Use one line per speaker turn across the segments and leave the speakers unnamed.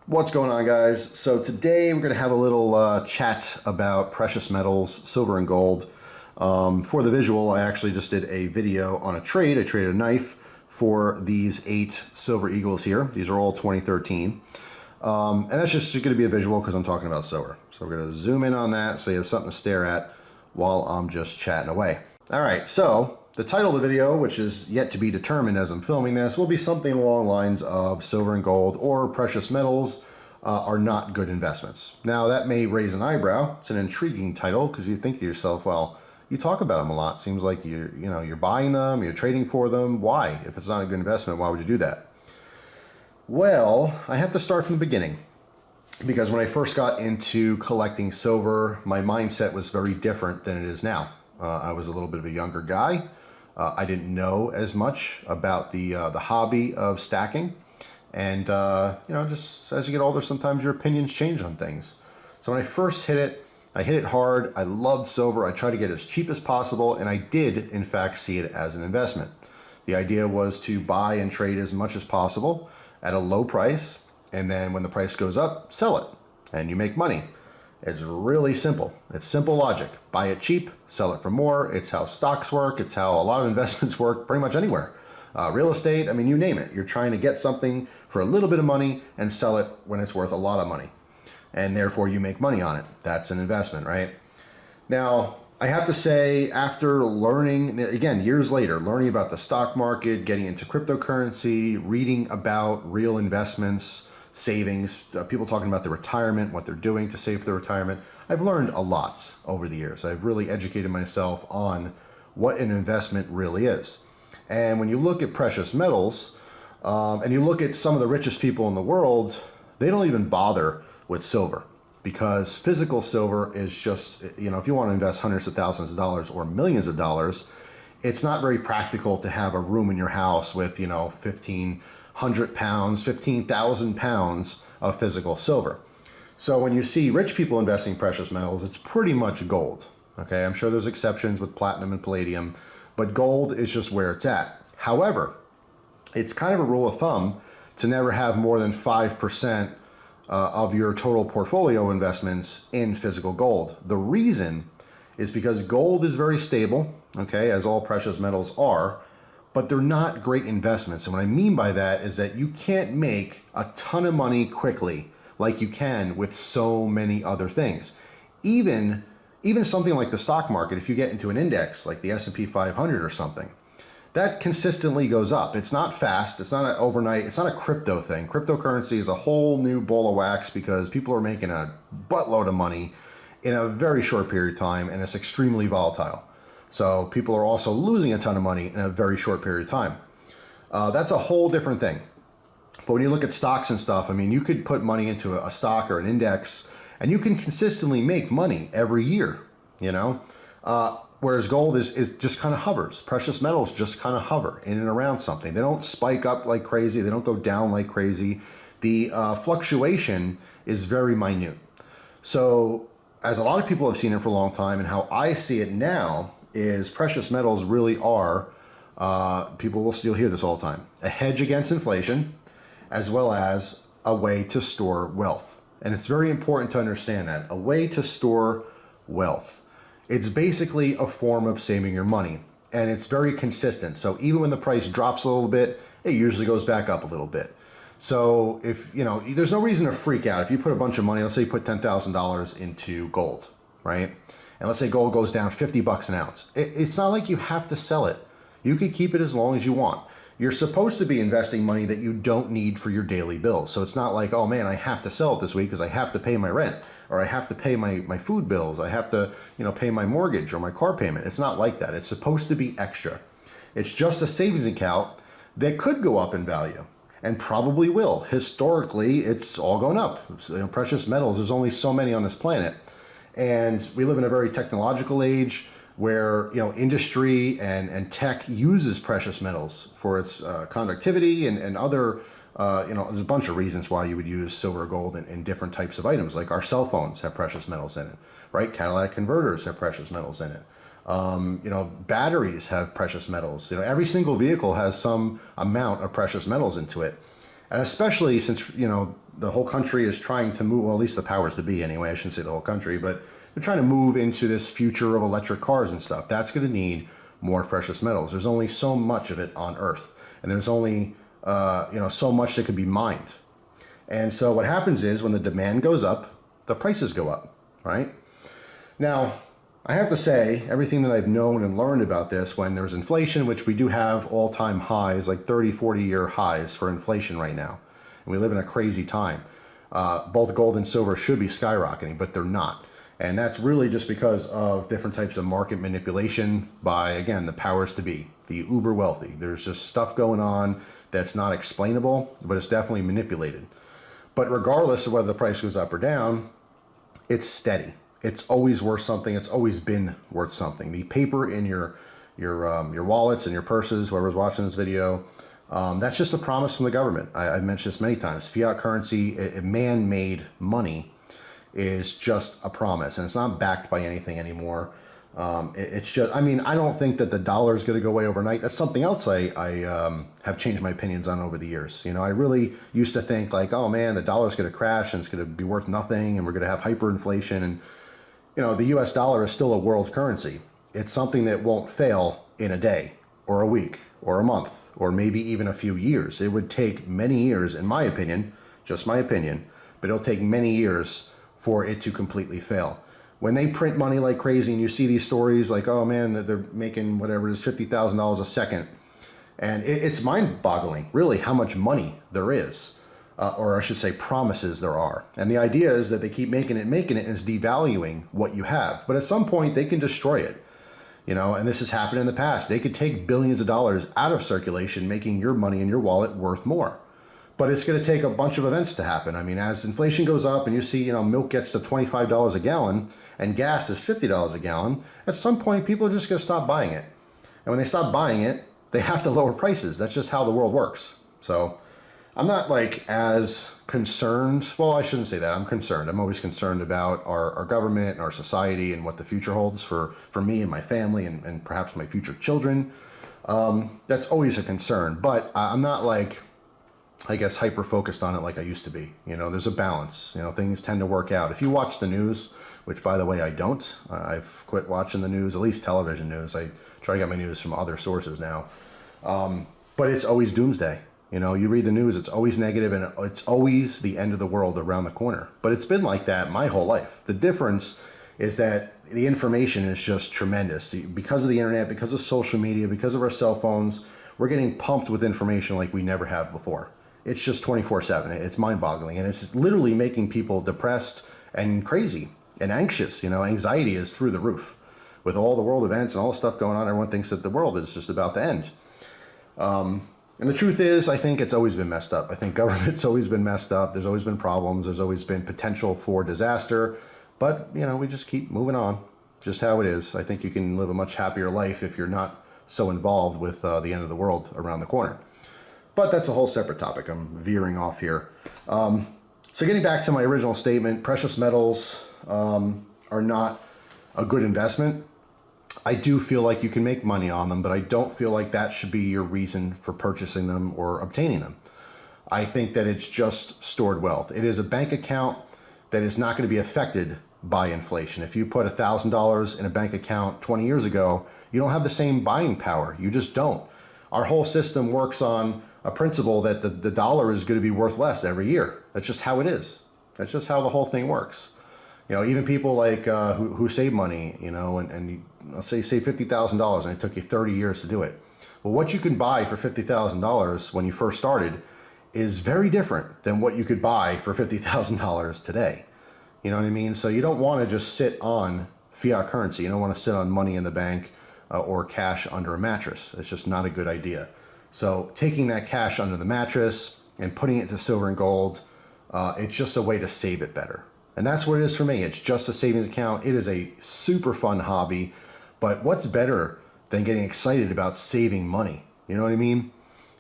What's going on, guys? So today we're going to have a little chat about precious metals, silver and gold. For the visual, I actually just did a video on a trade. I traded a knife for these 8 Silver Eagles here. These are all 2013. And that's just going to be a visual because I'm talking about silver. So we're going to zoom in on that so you have something to stare at while I'm just chatting away. All right, so the title of the video, which is yet to be determined as I'm filming this, will be something along the lines of silver and gold or precious metals are not good investments. Now that may raise an eyebrow. It's an intriguing title because you think to yourself, well, you talk about them a lot. Seems like you're buying them, you're trading for them. Why? If it's not a good investment, why would you do that? Well, I have to start from the beginning because when I first got into collecting silver, my mindset was very different than it is now. I was a little bit of a younger guy. I didn't know as much about the hobby of stacking. And, just as you get older, sometimes your opinions change on things. So when I first hit it, I hit it hard. I loved silver. I tried to get as cheap as possible. And I did, in fact, see it as an investment. The idea was to buy and trade as much as possible at a low price. And then when the price goes up, sell it. And you make money. It's really simple. It's simple logic. Buy it cheap, sell it for more. It's how stocks work. It's how a lot of investments work pretty much anywhere. Real estate, I mean, you name it. You're trying to get something for a little bit of money and sell it when it's worth a lot of money. And therefore you make money on it. That's an investment, right? Now, I have to say, after learning, again, years later, learning about the stock market, getting into cryptocurrency, reading about real investments, savings, people talking about their retirement, what they're doing to save for their retirement, I've learned a lot over the years. I've really educated myself on what an investment really is. And when you look at precious metals, and you look at some of the richest people in the world, they don't even bother with silver because physical silver is just, if you want to invest hundreds of thousands of dollars or millions of dollars, it's not very practical to have a room in your house with, 1,500 pounds, 15,000 pounds of physical silver. So when you see rich people investing in precious metals, it's pretty much gold. Okay, I'm sure there's exceptions with platinum and palladium, but gold is just where it's at. However, it's kind of a rule of thumb to never have more than 5% of your total portfolio investments in physical gold. The reason is because gold is very stable, okay, as all precious metals are, but they're not great investments. And what I mean by that is that you can't make a ton of money quickly like you can with so many other things. Even something like the stock market, if you get into an index like the S&P 500 or something, that consistently goes up. It's not fast. It's not an overnight. It's not a crypto thing. Cryptocurrency is a whole new ball of wax because people are making a buttload of money in a very short period of time, and it's extremely volatile. So people are also losing a ton of money in a very short period of time. That's a whole different thing. But when you look at stocks and stuff, I mean, you could put money into a stock or an index, and you can consistently make money every year, whereas gold is just kind of hovers. Precious metals just kind of hover in and around something. They don't spike up like crazy. They don't go down like crazy. The fluctuation is very minute. So as a lot of people have seen it for a long time, and how I see it now is precious metals really are, people will still hear this all the time, a hedge against inflation, as well as a way to store wealth. And it's very important to understand that, a way to store wealth. It's basically a form of saving your money, and it's very consistent. So even when the price drops a little bit, it usually goes back up a little bit. So if, there's no reason to freak out. If you put a bunch of money, let's say you put $10,000 into gold, right? And let's say gold goes down 50 bucks an ounce. It's not like you have to sell it. You can keep it as long as you want. You're supposed to be investing money that you don't need for your daily bills. So it's not like, oh man, I have to sell it this week because I have to pay my rent, or I have to pay my food bills. I have to, pay my mortgage or my car payment. It's not like that. It's supposed to be extra. It's just a savings account that could go up in value and probably will. Historically, it's all gone up. Precious metals, there's only so many on this planet. And we live in a very technological age where industry and tech uses precious metals for its conductivity and other, there's a bunch of reasons why you would use silver or gold in different types of items. Like our cell phones have precious metals in it, right? Catalytic converters have precious metals in it. Batteries have precious metals. Every single vehicle has some amount of precious metals into it. And especially since, the whole country is trying to move, well, at least the powers to be anyway, I shouldn't say the whole country, but they're trying to move into this future of electric cars and stuff. That's going to need more precious metals. There's only so much of it on Earth, and there's only so much that can be mined. And so what happens is when the demand goes up, the prices go up, right? Now, I have to say, everything that I've known and learned about this, when there's inflation, which we do have all-time highs, like 30, 40-year highs for inflation right now, and we live in a crazy time. Both gold and silver should be skyrocketing, but they're not. And that's really just because of different types of market manipulation by, again, the powers to be, the uber wealthy. There's just stuff going on that's not explainable, but it's definitely manipulated. But regardless of whether the price goes up or down, it's steady. It's always worth something. It's always been worth something. The paper in your wallets and your purses, whoever's watching this video, that's just a promise from the government. I've mentioned this many times. Fiat currency, man-made money, is just a promise, and it's not backed by anything anymore. It's just, I mean, I don't think that the dollar is going to go away overnight. That's something else I have changed my opinions on over the years. You know, I really used to think like, oh man, the dollar is going to crash and it's going to be worth nothing, and we're going to have hyperinflation. And you know, the US dollar is still a world currency. It's something that won't fail in a day or a week or a month or maybe even a few years. It would take many years, in my opinion, just my opinion, but it'll take many years for it to completely fail. When they print money like crazy and you see these stories like, oh man, they're making whatever it is, $50,000 a second. And it's mind-boggling, really, how much money there is. Or I should say promises there are. And the idea is that they keep making it, and it's devaluing what you have. But at some point, they can destroy it. You know, and this has happened in the past. They could take billions of dollars out of circulation, making your money in your wallet worth more. But it's going to take a bunch of events to happen. I mean, as inflation goes up and you see, you know, milk gets to $25 a gallon and gas is $50 a gallon, at some point, people are just going to stop buying it. And when they stop buying it, they have to lower prices. That's just how the world works. So I'm not like as concerned. Well, I shouldn't say that. I'm concerned. I'm always concerned about our government and our society and what the future holds for me and my family and perhaps my future children. That's always a concern. But I'm not like, I guess, hyper focused on it like I used to be. You know, there's a balance. You know, things tend to work out. If you watch the news, which by the way, I don't. I've quit watching the news, at least television news. I try to get my news from other sources now. But it's always doomsday. You know, you read the news, it's always negative and it's always the end of the world around the corner. But it's been like that my whole life. The difference is that the information is just tremendous. Because of the internet, because of social media, because of our cell phones, we're getting pumped with information like we never have before. It's just 24/7. It's mind-boggling. And it's literally making people depressed and crazy and anxious. You know, anxiety is through the roof. With all the world events and all the stuff going on, everyone thinks that the world is just about to end. And the truth is, I think it's always been messed up. I think government's always been messed up. There's always been problems. There's always been potential for disaster. But, you know, we just keep moving on. Just how it is. I think you can live a much happier life if you're not so involved with the end of the world around the corner. But that's a whole separate topic. I'm veering off here. So getting back to my original statement, precious metals are not a good investment. I do feel like you can make money on them, but I don't feel like that should be your reason for purchasing them or obtaining them. I think that it's just stored wealth. It is a bank account that is not going to be affected by inflation. If you put $1,000 in a bank account 20 years ago, you don't have the same buying power. You just don't. Our whole system works on a principle that the dollar is going to be worth less every year. That's just how it is. That's just how the whole thing works. You know, even people like who save money, you know, and let's say save $50,000 and it took you 30 years to do it. Well, what you can buy for $50,000 when you first started is very different than what you could buy for $50,000 today. You know what I mean? So you don't want to just sit on fiat currency. You don't want to sit on money in the bank or cash under a mattress. It's just not a good idea. So taking that cash under the mattress and putting it to silver and gold, it's just a way to save it better. And that's what it is for me. It's just a savings account. It is a super fun hobby. But what's better than getting excited about saving money? You know what I mean?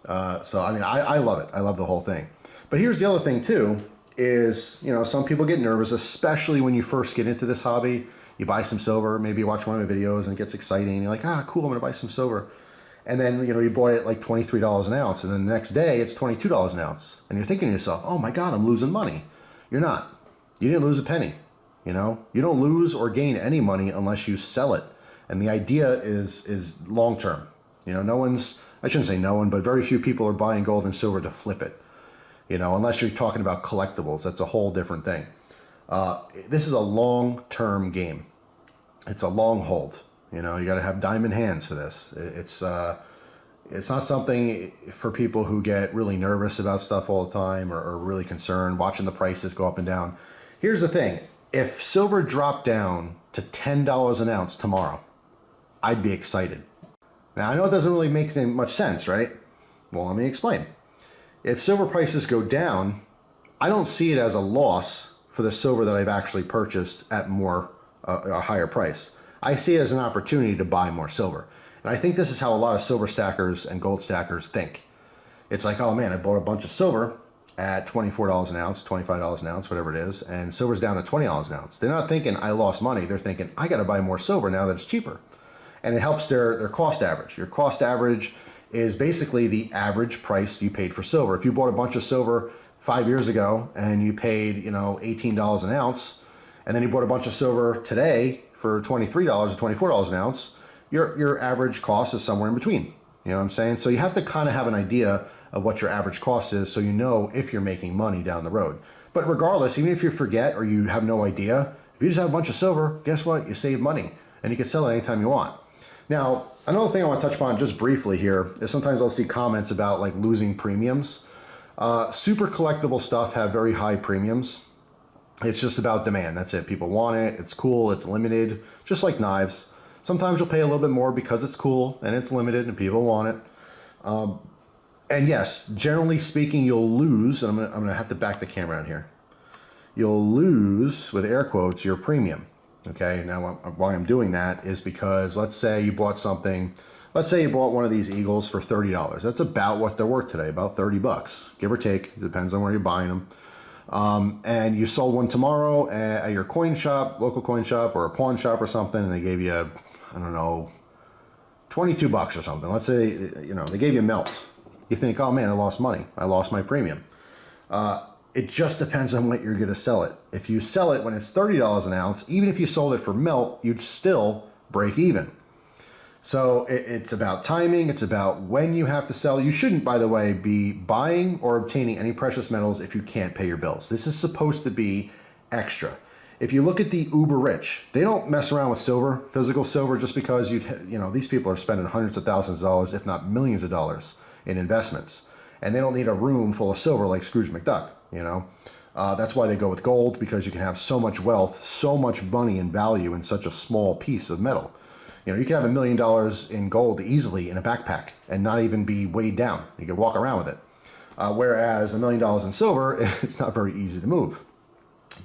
So, I mean, I love it. I love the whole thing. But here's the other thing, too, is, you know, some people get nervous, especially when you first get into this hobby. You buy some silver, maybe you watch one of my videos and it gets exciting. And you're like, ah, cool, I'm going to buy some silver. And then, you bought it like $23 an ounce, and then the next day it's $22 an ounce. And you're thinking to yourself, oh my God, I'm losing money. You're not. You didn't lose a penny. You don't lose or gain any money unless you sell it. And the idea is long term. No one's, I shouldn't say no one, but very few people are buying gold and silver to flip it. Unless you're talking about collectibles, that's a whole different thing. This is a long term game. It's a long hold. You got to have diamond hands for this. It's not something for people who get really nervous about stuff all the time or are really concerned watching the prices go up and down. Here's the thing. If silver dropped down to $10 an ounce tomorrow, I'd be excited. Now, I know it doesn't really make much sense, right? Well, let me explain. If silver prices go down, I don't see it as a loss for the silver that I've actually purchased at a higher price. I see it as an opportunity to buy more silver. And I think this is how a lot of silver stackers and gold stackers think. It's like, oh man, I bought a bunch of silver at $24 an ounce, $25 an ounce, whatever it is, and silver's down to $20 an ounce. They're not thinking I lost money. They're thinking I got to buy more silver now that it's cheaper. And it helps their cost average. Your cost average is basically the average price you paid for silver. If you bought a bunch of silver 5 years ago and you paid, $18 an ounce, and then you bought a bunch of silver today for $23 or $24 an ounce, your average cost is somewhere in between. You know what I'm saying? So you have to kind of have an idea of what your average cost is so you know if you're making money down the road. But regardless, even if you forget or you have no idea, if you just have a bunch of silver, guess what? You save money and you can sell it anytime you want. Now, another thing I want to touch upon just briefly here is sometimes I'll see comments about like losing premiums. Super collectible stuff have very high premiums. It's just about demand. That's it. People want it. It's cool. It's limited, just like knives. Sometimes you'll pay a little bit more because it's cool and it's limited and people want it. And yes, generally speaking, you'll lose, and I'm gonna have to back the camera out here. You'll lose, with air quotes, your premium. Okay, now why I'm doing that is because let's say you bought something, let's say you bought one of these Eagles for $30. That's about what they're worth today, about 30 bucks, give or take. It depends on where you're buying them. And you sold one tomorrow at your coin shop, local coin shop, or a pawn shop or something, and they gave you, I don't know, 22 bucks or something. Let's say, they gave you melt. You think, oh man, I lost money. I lost my premium. It just depends on what you're going to sell it. If you sell it when it's $30 an ounce, even if you sold it for melt, you'd still break even. So it's about timing. It's about when you have to sell. You shouldn't, by the way, be buying or obtaining any precious metals if you can't pay your bills. This is supposed to be extra. If you look at the uber rich, they don't mess around with silver, physical silver, just because these people are spending hundreds of thousands of dollars, if not millions of dollars in investments. And they don't need a room full of silver like Scrooge McDuck, That's why they go with gold, because you can have so much wealth, so much money and value in such a small piece of metal. You can have $1 million in gold easily in a backpack and not even be weighed down. You can walk around with it. Whereas $1 million in silver, it's not very easy to move.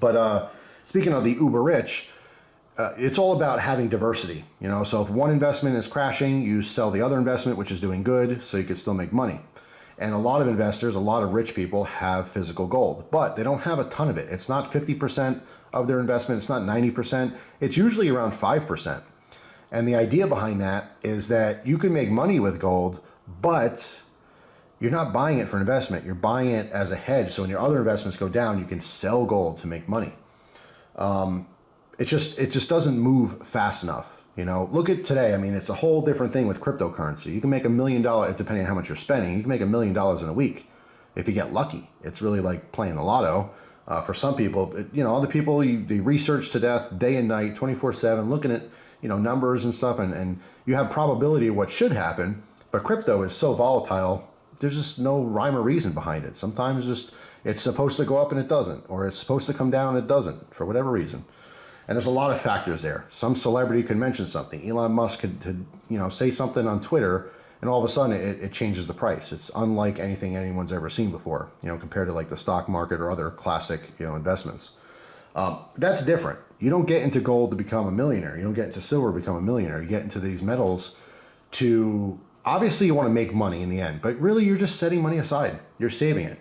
But speaking of the uber rich, it's all about having diversity. So if one investment is crashing, you sell the other investment, which is doing good, so you can still make money. And a lot of investors, a lot of rich people have physical gold, but they don't have a ton of it. It's not 50% of their investment. It's not 90%. It's usually around 5%. And the idea behind that is that you can make money with gold, but you're not buying it for an investment. You're buying it as a hedge. So when your other investments go down, you can sell gold to make money. It just doesn't move fast enough. Look at today. I mean, it's a whole different thing with cryptocurrency. You can make $1 million, depending on how much you're spending. You can make $1 million in a week if you get lucky. It's really like playing the lotto. For some people, other people, they research to death day and night, 24/7, looking at, numbers and stuff, and you have probability of what should happen. But crypto is so volatile, there's just no rhyme or reason behind it. Sometimes it's supposed to go up and it doesn't, or it's supposed to come down and it doesn't, for whatever reason. And there's a lot of factors there. Some celebrity could mention something. Elon Musk could say something on Twitter, and all of a sudden it changes the price. It's unlike anything anyone's ever seen before, compared to like the stock market or other classic, investments. That's different. You don't get into gold to become a millionaire. You don't get into silver to become a millionaire. You get into these metals to, obviously you want to make money in the end, but really you're just setting money aside. You're saving it.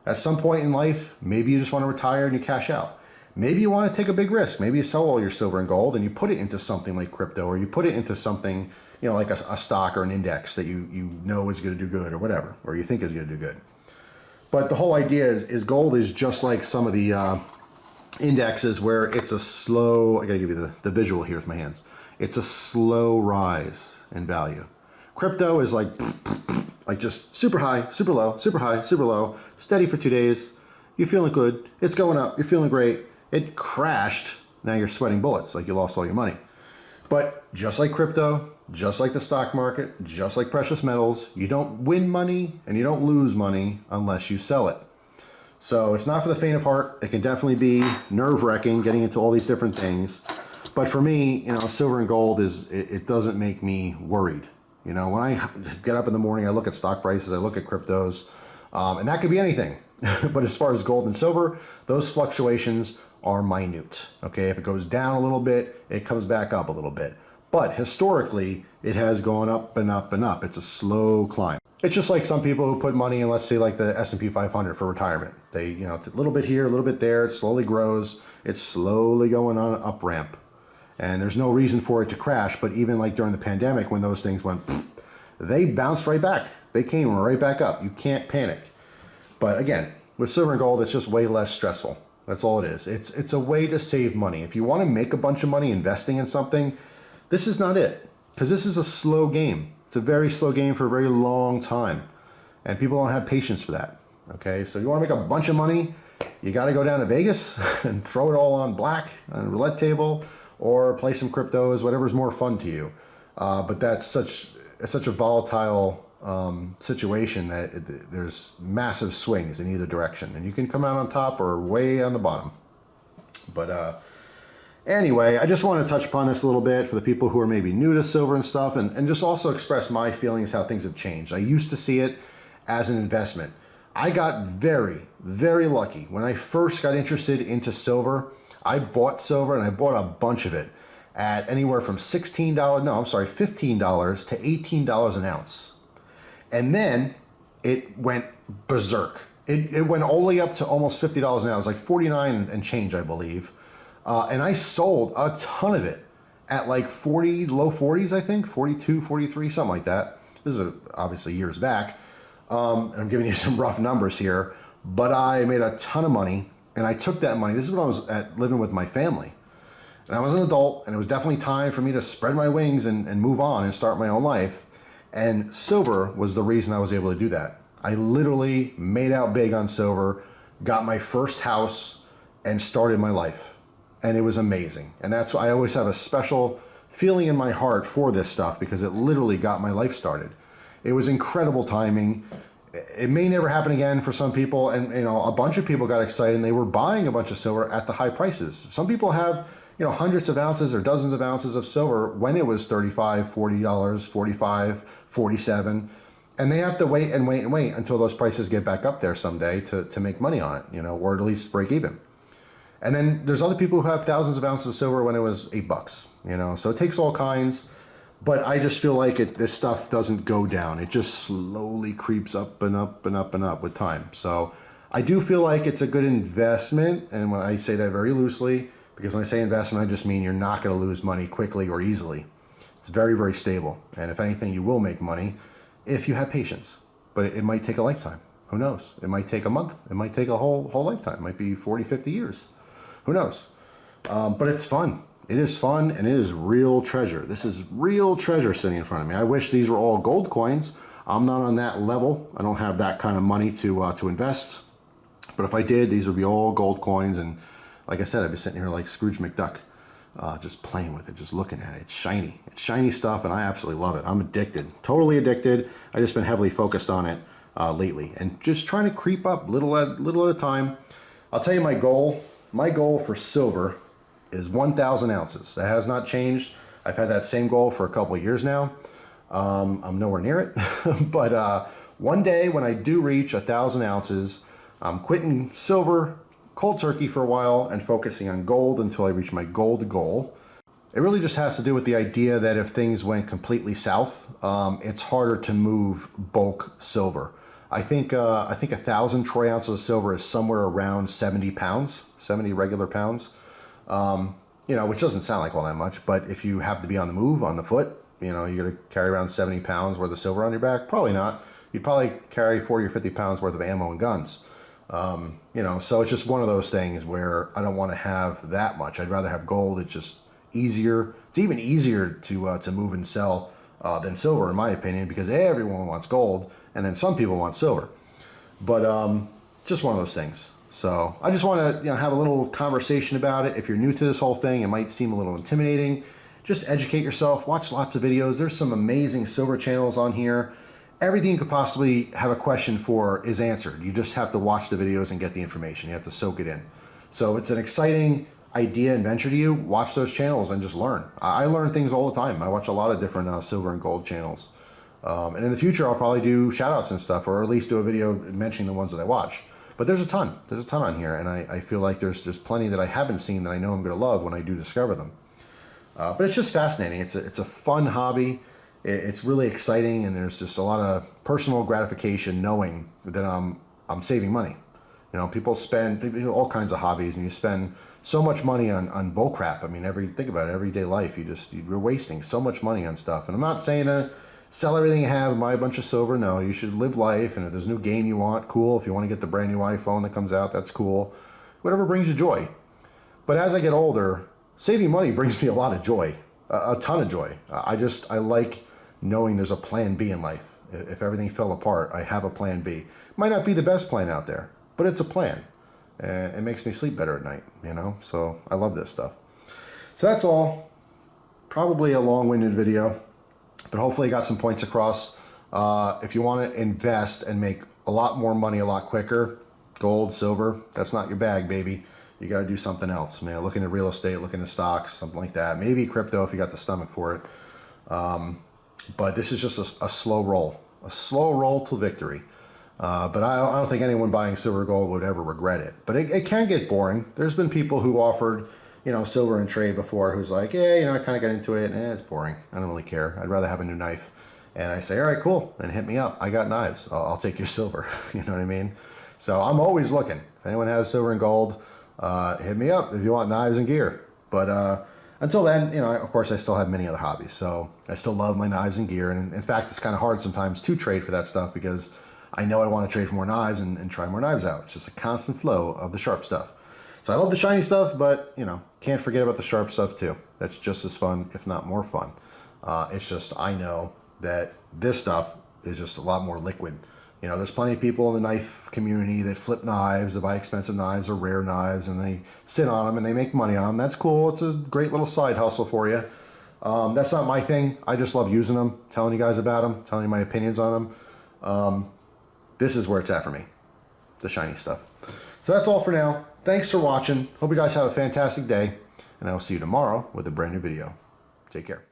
At some point in life, maybe you just want to retire and you cash out. Maybe you want to take a big risk. Maybe you sell all your silver and gold and you put it into something like crypto, or you put it into something, you know, like a stock or an index that you know is going to do good or whatever, or you think is going to do good. But the whole idea is gold is just like some of the indexes where it's a slow, I gotta give you the visual here with my hands. It's a slow rise in value. Crypto is like just super high, super low, super high, super low, steady for 2 days. You're feeling good. It's going up. You're feeling great. It crashed. Now you're sweating bullets like you lost all your money. But just like crypto, just like the stock market, just like precious metals, you don't win money and you don't lose money unless you sell it. So it's not for the faint of heart. It can definitely be nerve-wracking getting into all these different things. But for me, you know, silver and gold it doesn't make me worried. You know, when I get up in the morning, I look at stock prices, I look at cryptos, and that could be anything. But as far as gold and silver, those fluctuations are minute. Okay, if it goes down a little bit, it comes back up a little bit. But historically, it has gone up and up and up. It's a slow climb. It's just like some people who put money in, let's say, like the S&P 500 for retirement. They, you know, a little bit here, a little bit there. It slowly grows. It's slowly going on an up ramp. And there's no reason for it to crash. But even like during the pandemic, when those things went, they bounced right back. They came right back up. You can't panic. But again, with silver and gold, it's just way less stressful. That's all it is. It's a way to save money. If you want to make a bunch of money investing in something, this is not it. Because this is a slow game. It's a very slow game for a very long time. And people don't have patience for that. Okay, so you want to make a bunch of money, you got to go down to Vegas and throw it all on black on a roulette table, or play some cryptos, whatever's more fun to you. But that's such a volatile situation that there's massive swings in either direction, and you can come out on top or way on the bottom. But anyway, I just want to touch upon this a little bit for the people who are maybe new to silver and stuff, and just also express my feelings how things have changed. I used to see it as an investment. I got very, very lucky. When I first got interested into silver, I bought silver, and I bought a bunch of it at anywhere from $15 to $18 an ounce. And then it went berserk. It went all the way up to almost $50 an ounce, like 49 and change, I believe. And I sold a ton of it at like 40, low 40s, I think, 42, 43, something like that. This is obviously years back. I'm giving you some rough numbers here, but I made a ton of money, and I took that money. This is when I was living with my family. And I was an adult, and it was definitely time for me to spread my wings and move on and start my own life. And silver was the reason I was able to do that. I literally made out big on silver, got my first house, and started my life. And it was amazing. And that's why I always have a special feeling in my heart for this stuff, because it literally got my life started. It was incredible timing. It may never happen again for some people, and you know, a bunch of people got excited and they were buying a bunch of silver at the high prices. Some people have, you know, hundreds of ounces or dozens of ounces of silver when it was $35, $40, $45, $47, and they have to wait and wait and wait until those prices get back up there someday to make money on it, you know, or at least break even. And then there's other people who have thousands of ounces of silver when it was $8, you know, so it takes all kinds. But I just feel like this stuff doesn't go down. It just slowly creeps up and up and up and up with time. So I do feel like it's a good investment. And when I say that very loosely, because when I say investment, I just mean you're not going to lose money quickly or easily. It's very, very stable. And if anything, you will make money if you have patience. But it might take a lifetime. Who knows? It might take a month. It might take a whole lifetime. It might be 40, 50 years. Who knows? But it's fun. It is fun, and it is real treasure. This is real treasure sitting in front of me. I wish these were all gold coins. I'm not on that level. I don't have that kind of money to invest. But if I did, these would be all gold coins. And like I said, I'd be sitting here like Scrooge McDuck, just playing with it, just looking at it. It's shiny. It's shiny stuff, and I absolutely love it. I'm addicted, totally addicted. I've just been heavily focused on it lately, and just trying to creep up little at a time. I'll tell you my goal. My goal for silver is 1,000 ounces. That has not changed. I've had that same goal for a couple of years now. I'm nowhere near it. But one day when I do reach 1,000 ounces, I'm quitting silver cold turkey for a while and focusing on gold until I reach my gold goal. It really just has to do with the idea that if things went completely south, it's harder to move bulk silver. I think 1,000 troy ounces of silver is somewhere around 70 pounds, 70 regular pounds. You know, which doesn't sound like all that much, but if you have to be on the move, on the foot, you know, you're going to carry around 70 pounds worth of silver on your back? Probably not. You'd probably carry 40 or 50 pounds worth of ammo and guns. You know, so it's just one of those things where I don't want to have that much. I'd rather have gold. It's just easier. It's even easier to move and sell than silver, in my opinion, because everyone wants gold, and then some people want silver. But just one of those things. So I just want to have a little conversation about it. If you're new to this whole thing, it might seem a little intimidating. Just educate yourself. Watch lots of videos. There's some amazing silver channels on here. Everything you could possibly have a question for is answered. You just have to watch the videos and get the information. You have to soak it in. So it's an exciting idea and venture to you. Watch those channels and just learn. I learn things all the time. I watch a lot of different silver and gold channels. And in the future, I'll probably do shout outs and stuff, or at least do a video mentioning the ones that I watch. But there's a ton. There's a ton on here, and I feel like there's plenty that I haven't seen that I know I'm going to love when I do discover them. But it's just fascinating. It's a fun hobby. It's really exciting, and there's just a lot of personal gratification knowing that I'm saving money. You know, people spend all kinds of hobbies, and you spend so much money on bull crap. I mean, think about it, everyday life. You're wasting so much money on stuff. And I'm not saying to sell everything you have and buy a bunch of silver. No, you should live life, and if there's a new game you want, cool. If you want to get the brand new iPhone that comes out, that's cool. Whatever brings you joy. But as I get older, saving money brings me a lot of joy, a ton of joy. I like knowing there's a plan B in life. If everything fell apart, I have a plan B. Might not be the best plan out there, but it's a plan. And it makes me sleep better at night, you know? So I love this stuff. So that's all. Probably a long-winded video, but hopefully I got some points across. If you want to invest and make a lot more money a lot quicker, gold, silver, that's not your bag, baby. You got to do something else. You know, looking at real estate, looking at stocks, something like that. Maybe crypto if you got the stomach for it. But this is just a slow roll to victory. But I don't think anyone buying silver or gold would ever regret it. But it can get boring. There's been people who offered, silver in trade before who's like, yeah, I kind of got into it, and it's boring. I don't really care. I'd rather have a new knife. And I say, all right, cool, then hit me up. I got knives. I'll take your silver. You know what I mean? So I'm always looking. If anyone has silver and gold, hit me up if you want knives and gear. But until then, of course, I still have many other hobbies. So I still love my knives and gear. And in fact, it's kind of hard sometimes to trade for that stuff because I know I want to trade for more knives and try more knives out. It's just a constant flow of the sharp stuff. So I love the shiny stuff, but, can't forget about the sharp stuff too. That's just as fun, if not more fun. It's just, I know that this stuff is just a lot more liquid. There's plenty of people in the knife community that flip knives, that buy expensive knives or rare knives, and they sit on them and they make money on them. That's cool. It's a great little side hustle for you. That's not my thing. I just love using them, telling you guys about them, telling you my opinions on them. This is where it's at for me, the shiny stuff. So that's all for now. Thanks for watching. Hope you guys have a fantastic day, and I will see you tomorrow with a brand new video. Take care.